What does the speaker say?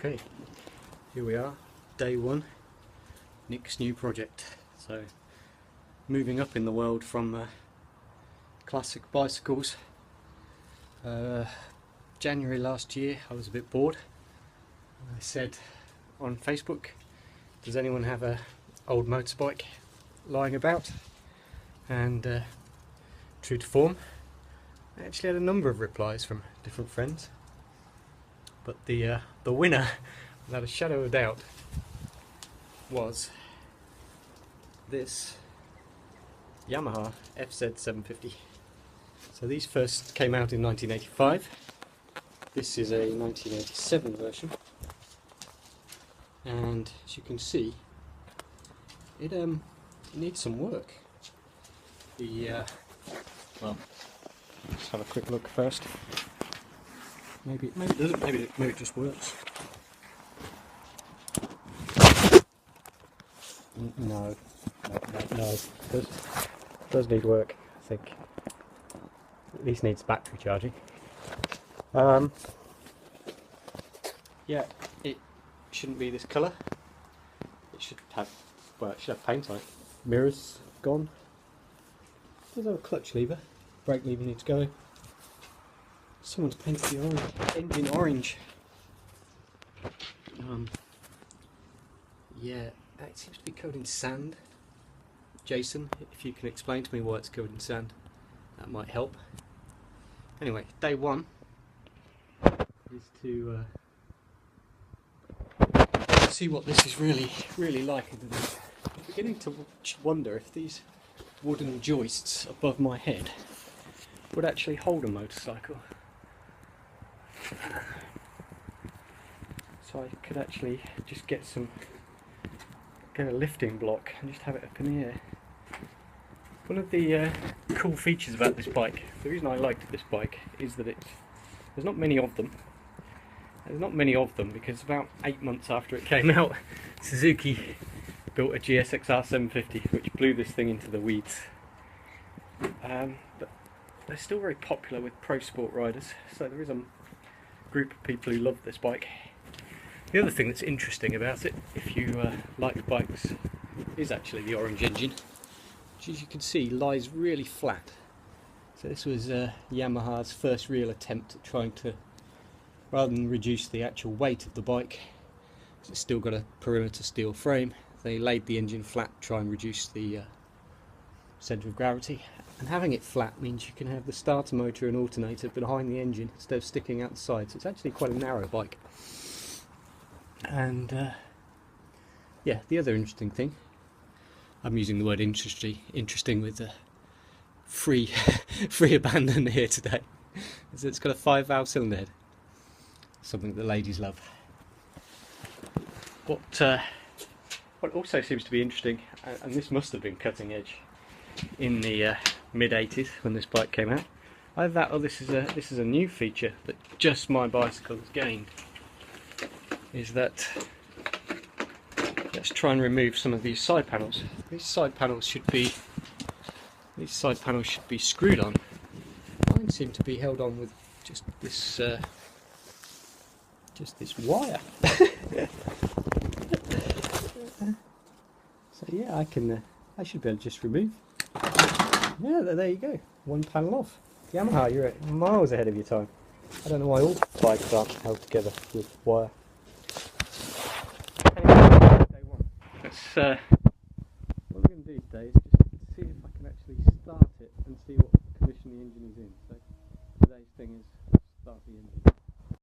Okay, here we are, day one, Nick's new project. So, moving up in the world from classic bicycles. January last year I was a bit bored. I said on Facebook, does anyone have a old motorbike lying about? And true to form, I actually had a number of replies from different friends. But the winner, without a shadow of doubt, was this Yamaha FZ750. So these first came out in 1985. This is a 1987 version, and as you can see, it needs some work. Well, let's have a quick look first. Maybe it doesn't. Maybe it just works. No. It does need work. I think at least needs battery charging. Yeah, it shouldn't be this colour. It should have, well, it should have paint on it. Mirrors gone. Does have a clutch lever. Brake lever needs going. Someone's painted the engine orange. Yeah, it seems to be covered in sand. Jason, if you can explain to me why it's covered in sand, that might help. Anyway, day one is to see what this is really like. I'm beginning to wonder if these wooden joists above my head would actually hold a motorcycle. So I could actually just get a lifting block and just have it up in the air. One of the cool features about this bike, the reason I liked this bike, is that there's not many of them. There's not many of them because about 8 months after it came out, Suzuki built a GSXR 750 which blew this thing into the weeds. But they're still very popular with pro sport riders, so there is a group of people who love this bike. The other thing that's interesting about it, if you like bikes, is actually the orange engine, which as you can see lies really flat. So this was Yamaha's first real attempt at trying to, rather than reduce the actual weight of the bike, it's still got a perimeter steel frame, they laid the engine flat to try and reduce the centre of gravity. And having it flat means you can have the starter motor and alternator behind the engine instead of sticking out the side, so it's actually quite a narrow bike. And yeah, the other interesting thing, I'm using the word interesting with free abandon here today, is that it's got a 5-valve cylinder head, something that ladies love. What also seems to be interesting, and this must have been cutting edge in the mid-80s when this bike came out, either that or this is a new feature that just my bicycle has gained, is that let's try and remove some of these side panels. These side panels should be screwed on. Mine seem to be held on with just this wire. So yeah, I should be able to just remove. Yeah, there you go. One panel off. Yamaha, you're miles ahead of your time. I don't know why all bikes aren't held together with wire. Anyway, day one. What I'm going to do today is just see if I can actually start it and see what condition the engine is in. So today's thing is